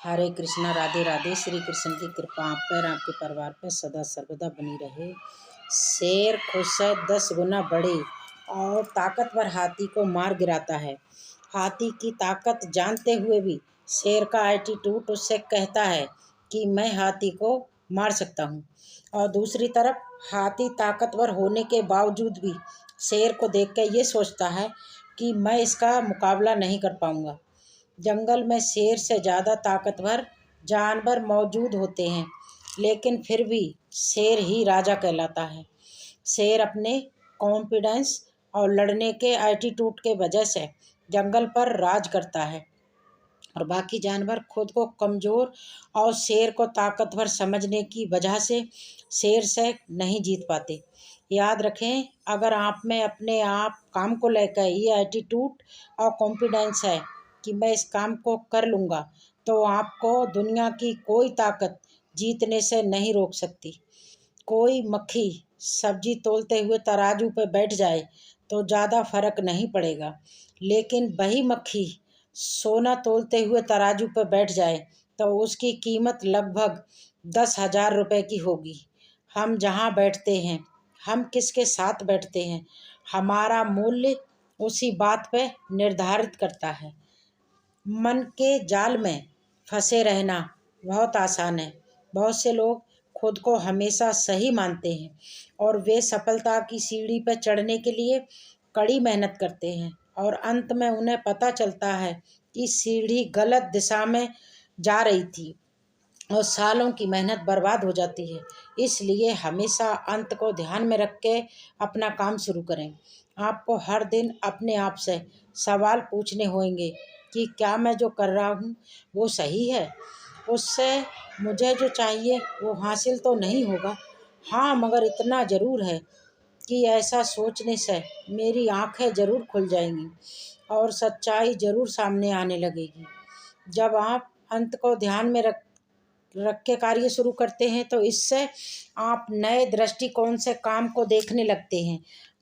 हरे कृष्णा, राधे राधे। श्री कृष्ण की कृपा आप पर, आपके परिवार पर सदा सर्वदा बनी रहे। शेर खुश है 10 गुना बड़े और ताकतवर हाथी को मार गिराता है। हाथी की ताकत जानते हुए भी शेर का एटीट्यूड उससे कहता है कि मैं हाथी को मार सकता हूँ। और दूसरी तरफ हाथी ताकतवर होने के बावजूद भी शेर को देखकर ये सोचता है कि मैं इसका मुकाबला नहीं कर पाऊँगा। जंगल में शेर से ज़्यादा ताकतवर जानवर मौजूद होते हैं, लेकिन फिर भी शेर ही राजा कहलाता है। शेर अपने कॉन्फिडेंस और लड़ने के एटीट्यूड के वजह से जंगल पर राज करता है और बाकी जानवर खुद को कमज़ोर और शेर को ताकतवर समझने की वजह से शेर से नहीं जीत पाते। याद रखें, अगर आप में अपने आप काम को लेकर ये एटीट्यूड और कॉन्फिडेंस है कि मैं इस काम को कर लूँगा, तो आपको दुनिया की कोई ताकत जीतने से नहीं रोक सकती। कोई मक्खी सब्जी तोलते हुए तराजू पर बैठ जाए तो ज़्यादा फर्क नहीं पड़ेगा, लेकिन वही मक्खी सोना तोलते हुए तराजू पर बैठ जाए तो उसकी कीमत लगभग 10,000 रुपये की होगी। हम जहाँ बैठते हैं, हम किसके साथ बैठते हैं, हमारा मूल्य उसी बात पर निर्धारित करता है। मन के जाल में फंसे रहना बहुत आसान है। बहुत से लोग खुद को हमेशा सही मानते हैं और वे सफलता की सीढ़ी पर चढ़ने के लिए कड़ी मेहनत करते हैं और अंत में उन्हें पता चलता है कि सीढ़ी गलत दिशा में जा रही थी और सालों की मेहनत बर्बाद हो जाती है। इसलिए हमेशा अंत को ध्यान में रख के अपना काम शुरू करें। आपको हर दिन अपने आप से सवाल पूछने होंगे कि क्या मैं जो कर रहा हूँ वो सही है, उससे मुझे जो चाहिए वो हासिल तो नहीं होगा। हाँ, मगर इतना ज़रूर है कि ऐसा सोचने से मेरी आँखें ज़रूर खुल जाएंगी और सच्चाई ज़रूर सामने आने लगेगी। जब आप अंत को ध्यान में रख के कार्य शुरू करते हैं तो इससे आप नए दृष्टिकोण से काम को देखने लगते हैं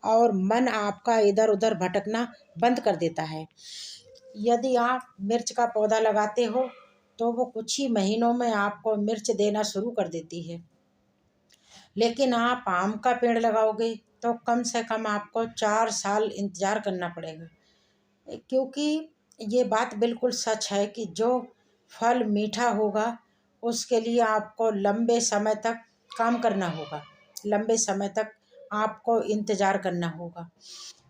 और मन आपका इधर उधर भटकना बंद कर देता है। यदि आप मिर्च का पौधा लगाते हो तो वो कुछ ही महीनों में आपको मिर्च देना शुरू कर देती है, लेकिन आप आम का पेड़ लगाओगे तो कम से कम आपको 4 साल इंतज़ार करना पड़ेगा। क्योंकि ये बात बिल्कुल सच है कि जो फल मीठा होगा उसके लिए आपको लंबे समय तक काम करना होगा, लंबे समय तक आपको इंतज़ार करना होगा।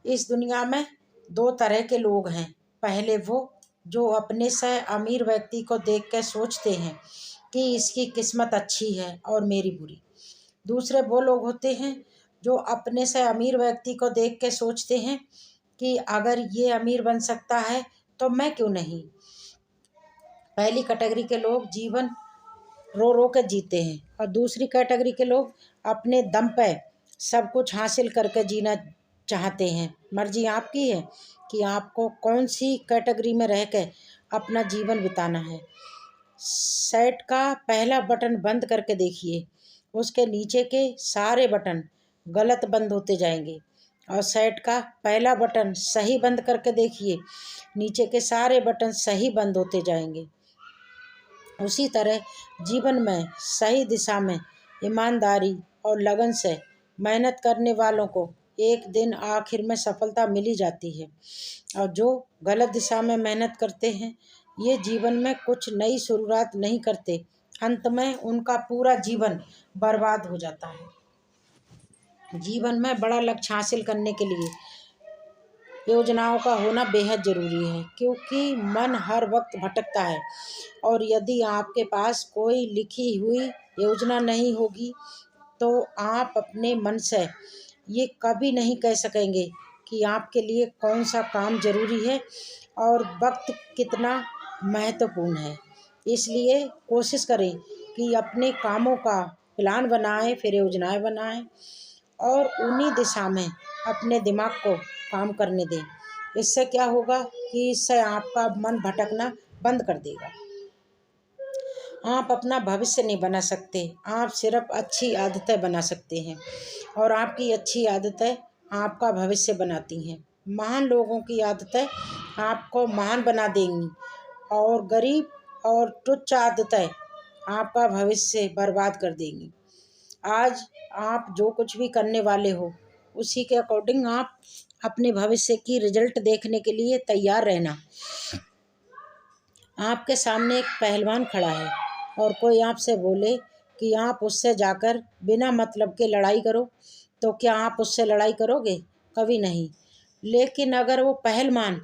इस दुनिया में 2 तरह के लोग हैं। पहले वो जो अपने से अमीर व्यक्ति को देख कर सोचते हैं कि इसकी किस्मत अच्छी है और मेरी बुरी। दूसरे वो लोग होते हैं जो अपने से अमीर व्यक्ति को देख के सोचते हैं कि अगर ये अमीर बन सकता है तो मैं क्यों नहीं। पहली कैटेगरी के लोग जीवन रो रो के जीते हैं और दूसरी कैटेगरी के लोग अपने दम पे सब कुछ हासिल करके जीना चाहते हैं। मर्जी आपकी है कि आपको कौन सी कैटेगरी में रह के अपना जीवन बिताना है। सेट का पहला बटन बंद करके देखिए, उसके नीचे के सारे बटन गलत बंद होते जाएंगे और सेट का पहला बटन सही बंद करके देखिए, नीचे के सारे बटन सही बंद होते जाएंगे। उसी तरह जीवन में सही दिशा में ईमानदारी और लगन से मेहनत करने वालों को एक दिन आखिर में सफलता मिल ही जाती है और जो गलत दिशा में मेहनत करते हैं ये जीवन में कुछ नई शुरुआत नहीं करते, अंत में उनका पूरा जीवन बर्बाद हो जाता है। जीवन में बड़ा लक्ष्य हासिल करने के लिए योजनाओं का होना बेहद ज़रूरी है, क्योंकि मन हर वक्त भटकता है और यदि आपके पास कोई लिखी हुई योजना नहीं होगी तो आप अपने मन से ये कभी नहीं कह सकेंगे कि आपके लिए कौन सा काम ज़रूरी है और वक्त कितना महत्वपूर्ण है। इसलिए कोशिश करें कि अपने कामों का प्लान बनाएं, फिर योजनाएं बनाएं और उन्हीं दिशा में अपने दिमाग को काम करने दें। इससे क्या होगा कि इससे आपका मन भटकना बंद कर देगा। आप अपना भविष्य नहीं बना सकते, आप सिर्फ अच्छी आदतें बना सकते हैं और आपकी अच्छी आदतें आपका भविष्य बनाती हैं। महान लोगों की आदतें आपको महान बना देंगी और गरीब और तुच्छ आदतें आपका भविष्य बर्बाद कर देंगी। आज आप जो कुछ भी करने वाले हो उसी के अकॉर्डिंग आप अपने भविष्य की रिजल्ट देखने के लिए तैयार रहना। आपके सामने एक पहलवान खड़ा है और कोई आपसे बोले कि आप उससे जाकर बिना मतलब के लड़ाई करो, तो क्या आप उससे लड़ाई करोगे? कभी नहीं। लेकिन अगर वो पहलवान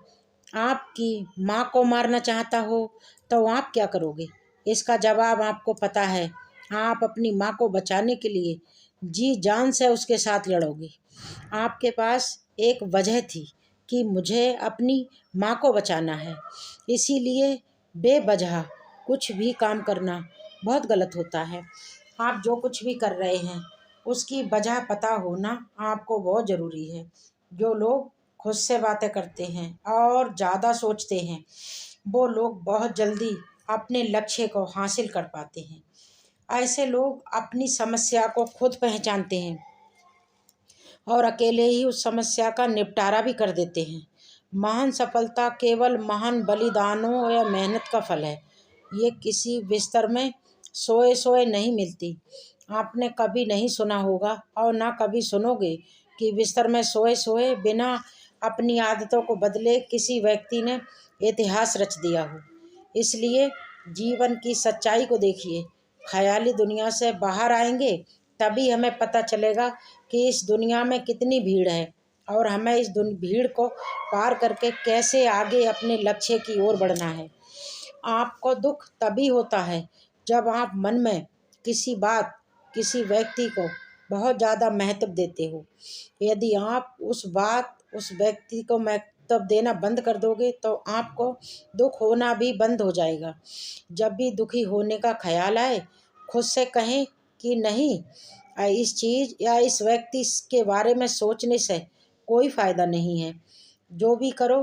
आपकी माँ को मारना चाहता हो तो आप क्या करोगे? इसका जवाब आपको पता है। आप अपनी माँ को बचाने के लिए जी जान से उसके साथ लड़ोगे। आपके पास एक वजह थी कि मुझे अपनी माँ को बचाना है, इसीलिए बेवजह कुछ भी काम करना बहुत गलत होता है। आप जो कुछ भी कर रहे हैं उसकी वजह पता होना आपको बहुत ज़रूरी है। जो लोग खुद से बातें करते हैं और ज़्यादा सोचते हैं वो लोग बहुत जल्दी अपने लक्ष्य को हासिल कर पाते हैं। ऐसे लोग अपनी समस्या को खुद पहचानते हैं और अकेले ही उस समस्या का निपटारा भी कर देते हैं। महान सफलता केवल महान बलिदानों या मेहनत का फल है। ये किसी बिस्तर में सोए सोए नहीं मिलती। आपने कभी नहीं सुना होगा और ना कभी सुनोगे कि बिस्तर में सोए सोए बिना अपनी आदतों को बदले किसी व्यक्ति ने इतिहास रच दिया हो। इसलिए जीवन की सच्चाई को देखिए। ख्याली दुनिया से बाहर आएंगे तभी हमें पता चलेगा कि इस दुनिया में कितनी भीड़ है और हमें इस भीड़ को पार करके कैसे आगे अपने लक्ष्य की ओर बढ़ना है। आपको दुख तभी होता है जब आप मन में किसी व्यक्ति को बहुत ज़्यादा महत्व देते हो। यदि आप उस व्यक्ति को महत्व देना बंद कर दोगे तो आपको दुख होना भी बंद हो जाएगा। जब भी दुखी होने का ख्याल आए खुद से कहें कि नहीं, इस चीज़ या इस व्यक्ति के बारे में सोचने से कोई फ़ायदा नहीं है। जो भी करो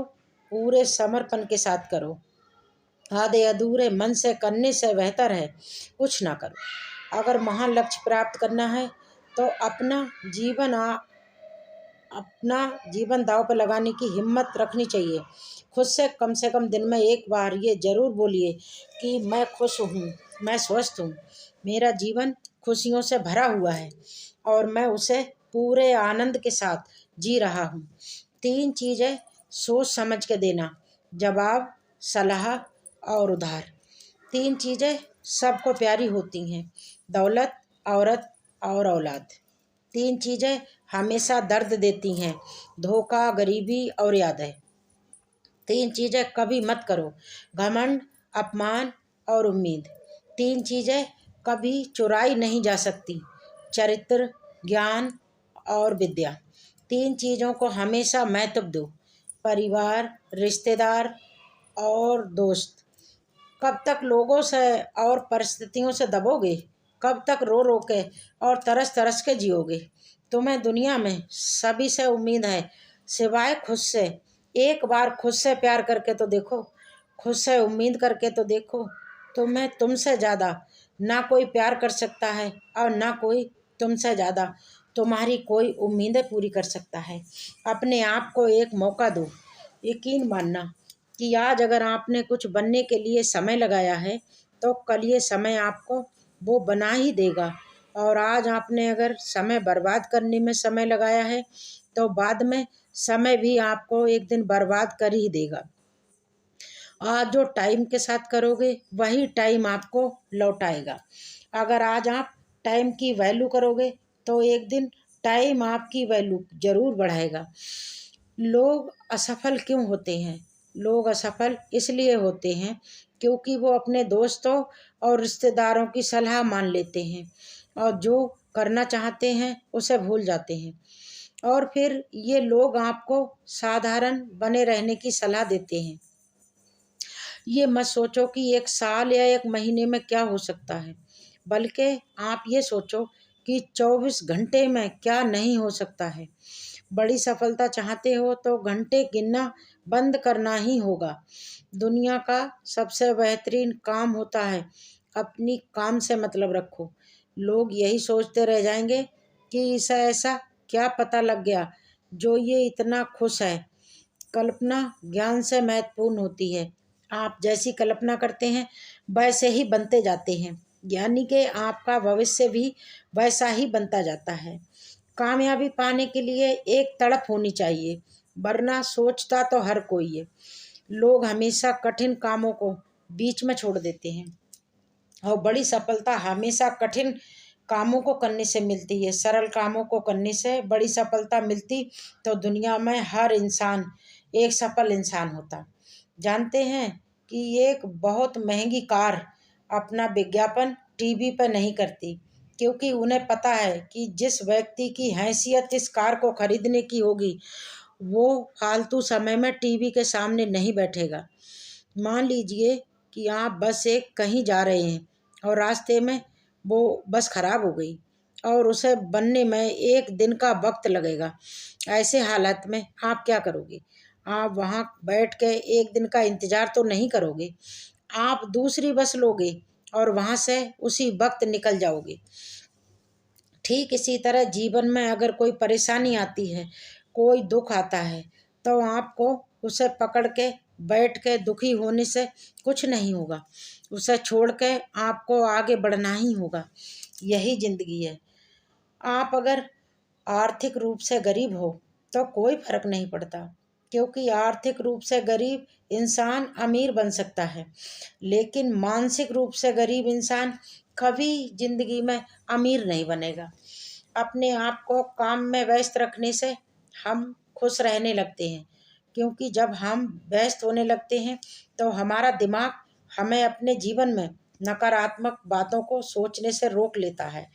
पूरे समर्पण के साथ करो। आधे अधूरे मन से करने से बेहतर है कुछ ना करो। अगर महान लक्ष्य प्राप्त करना है तो अपना जीवन दांव पर लगाने की हिम्मत रखनी चाहिए। खुद से कम दिन में एक बार ये ज़रूर बोलिए कि मैं खुश हूँ, मैं स्वस्थ हूँ, मेरा जीवन खुशियों से भरा हुआ है और मैं उसे पूरे आनंद के साथ जी रहा हूँ। 3 चीज़ें सोच समझ के देना: जवाब, सलाह और उधार। 3 चीज़ें सबको प्यारी होती हैं: दौलत, औरत और औलाद। 3 चीज़ें हमेशा दर्द देती हैं: धोखा, गरीबी और यादें। 3 चीज़ें कभी मत करो: घमंड, अपमान और उम्मीद। 3 चीज़ें कभी चुराई नहीं जा सकती: चरित्र, ज्ञान और विद्या। 3 चीज़ों को हमेशा महत्व दो: परिवार, रिश्तेदार और दोस्त। कब तक लोगों से और परिस्थितियों से दबोगे? कब तक रो रो के और तरस तरस के जियोगे? तुम्हें दुनिया में सभी से उम्मीद है सिवाय खुद से। एक बार खुद से प्यार करके तो देखो, खुद से उम्मीद करके तो देखो। तुम्हें तुमसे ज़्यादा ना कोई प्यार कर सकता है और ना कोई तुमसे ज़्यादा तुम्हारी कोई उम्मीदें पूरी कर सकता है। अपने आप को एक मौका दो। यकीन मानना कि आज अगर आपने कुछ बनने के लिए समय लगाया है तो कल ये समय आपको वो बना ही देगा। और आज आपने अगर समय बर्बाद करने में समय लगाया है तो बाद में समय भी आपको एक दिन बर्बाद कर ही देगा। आज जो टाइम के साथ करोगे वही टाइम आपको लौटाएगा। अगर आज आप टाइम की वैल्यू करोगे तो एक दिन टाइम आपकी वैल्यू ज़रूर बढ़ाएगा। लोग असफल क्यों होते हैं? लोग असफल इसलिए होते हैं क्योंकि वो अपने दोस्तों और रिश्तेदारों की सलाह मान लेते हैं और जो करना चाहते हैं उसे भूल जाते हैं। और फिर ये लोग आपको साधारण बने रहने की सलाह देते हैं। ये मत सोचो कि 1 साल या 1 महीने में क्या हो सकता है, बल्कि आप ये सोचो कि 24 घंटे में क्या नहीं हो सकता है। बड़ी सफलता चाहते हो तो घंटे गिनना बंद करना ही होगा। दुनिया का सबसे बेहतरीन काम होता है अपनी काम से मतलब रखो। लोग यही सोचते रह जाएंगे कि इसे ऐसा क्या पता लग गया जो ये इतना खुश है। कल्पना ज्ञान से महत्वपूर्ण होती है। आप जैसी कल्पना करते हैं वैसे ही बनते जाते हैं, यानी कि आपका भविष्य भी वैसा ही बनता जाता है। कामयाबी पाने के लिए एक तड़प होनी चाहिए, वरना सोचता तो हर कोई है। लोग हमेशा कठिन कामों को बीच में छोड़ देते हैं और बड़ी सफलता हमेशा कठिन कामों को करने से मिलती है। सरल कामों को करने से बड़ी सफलता मिलती तो दुनिया में हर इंसान एक सफल इंसान होता। जानते हैं कि एक बहुत महंगी कार अपना विज्ञापन टीवी पर नहीं करती, क्योंकि उन्हें पता है कि जिस व्यक्ति की हैसियत इस कार को खरीदने की होगी वो फालतू समय में टीवी के सामने नहीं बैठेगा। मान लीजिए कि आप बस एक कहीं जा रहे हैं और रास्ते में वो बस खराब हो गई और उसे बनने में एक दिन का वक्त लगेगा। ऐसे हालत में आप क्या करोगे? आप वहाँ बैठ के एक दिन का इंतज़ार तो नहीं करोगे, आप दूसरी बस लोगे और वहाँ से उसी वक्त निकल जाओगे। ठीक इसी तरह जीवन में अगर कोई परेशानी आती है, कोई दुख आता है, तो आपको उसे पकड़ के बैठ के दुखी होने से कुछ नहीं होगा। उसे छोड़ के आपको आगे बढ़ना ही होगा। यही जिंदगी है। आप अगर आर्थिक रूप से गरीब हो तो कोई फर्क नहीं पड़ता, क्योंकि आर्थिक रूप से गरीब इंसान अमीर बन सकता है, लेकिन मानसिक रूप से गरीब इंसान कभी जिंदगी में अमीर नहीं बनेगा। अपने आप को काम में व्यस्त रखने से हम खुश रहने लगते हैं, क्योंकि जब हम व्यस्त होने लगते हैं तो हमारा दिमाग हमें अपने जीवन में नकारात्मक बातों को सोचने से रोक लेता है।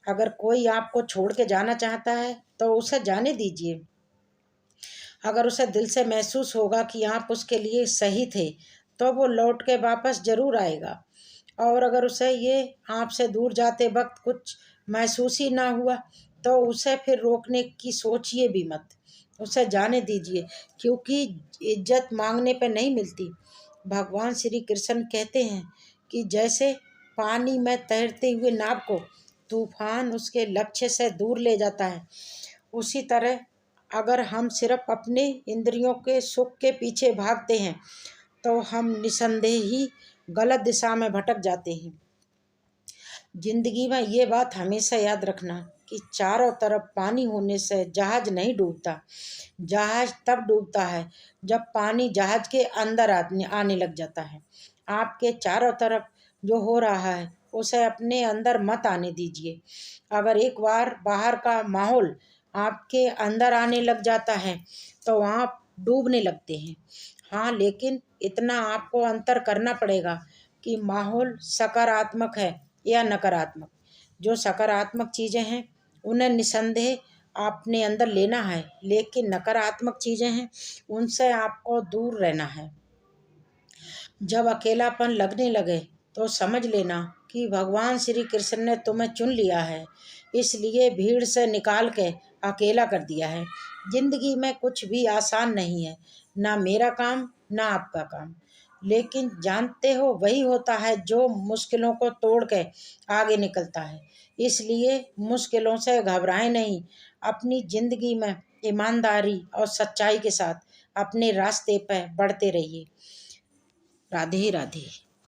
अगर कोई आपको छोड़ के जाना चाहता है तो उसे जाने दीजिए। अगर उसे दिल से महसूस होगा कि आप उसके लिए सही थे तो वो लौट के वापस ज़रूर आएगा। और अगर उसे ये आपसे दूर जाते वक्त कुछ महसूस ही ना हुआ तो उसे फिर रोकने की सोचिए भी मत, उसे जाने दीजिए, क्योंकि इज्जत मांगने पे नहीं मिलती। भगवान श्री कृष्ण कहते हैं कि जैसे पानी में तैरते हुए नाव को तूफान उसके लक्ष्य से दूर ले जाता है, उसी तरह अगर हम सिर्फ अपने इंद्रियों के सुख के पीछे भागते हैं तो हम निसंदेह ही गलत दिशा में भटक जाते हैं। जिंदगी में ये बात हमेशा याद रखना कि चारों तरफ पानी होने से जहाज नहीं डूबता। जहाज तब डूबता है जब पानी जहाज के अंदर आने लग जाता है। आपके चारों तरफ जो हो रहा है उसे अपने अंदर मत आने दीजिए। अगर एक बार बाहर का माहौल आपके अंदर आने लग जाता है तो आप डूबने लगते हैं। हाँ, लेकिन इतना आपको अंतर करना पड़ेगा कि माहौल सकारात्मक है या नकारात्मक। जो सकारात्मक चीज़ें हैं उन्हें निसंदेह अपने अंदर लेना है, लेकिन नकारात्मक चीज़ें हैं उनसे आपको दूर रहना है। जब अकेलापन लगने लगे तो समझ लेना कि भगवान श्री कृष्ण ने तुम्हें चुन लिया है, इसलिए भीड़ से निकाल के अकेला कर दिया है। जिंदगी में कुछ भी आसान नहीं है, ना मेरा काम ना आपका काम, लेकिन जानते हो वही होता है जो मुश्किलों को तोड़ के आगे निकलता है। इसलिए मुश्किलों से घबराएं नहीं, अपनी जिंदगी में ईमानदारी और सच्चाई के साथ अपने रास्ते पर बढ़ते रहिए। राधे राधे।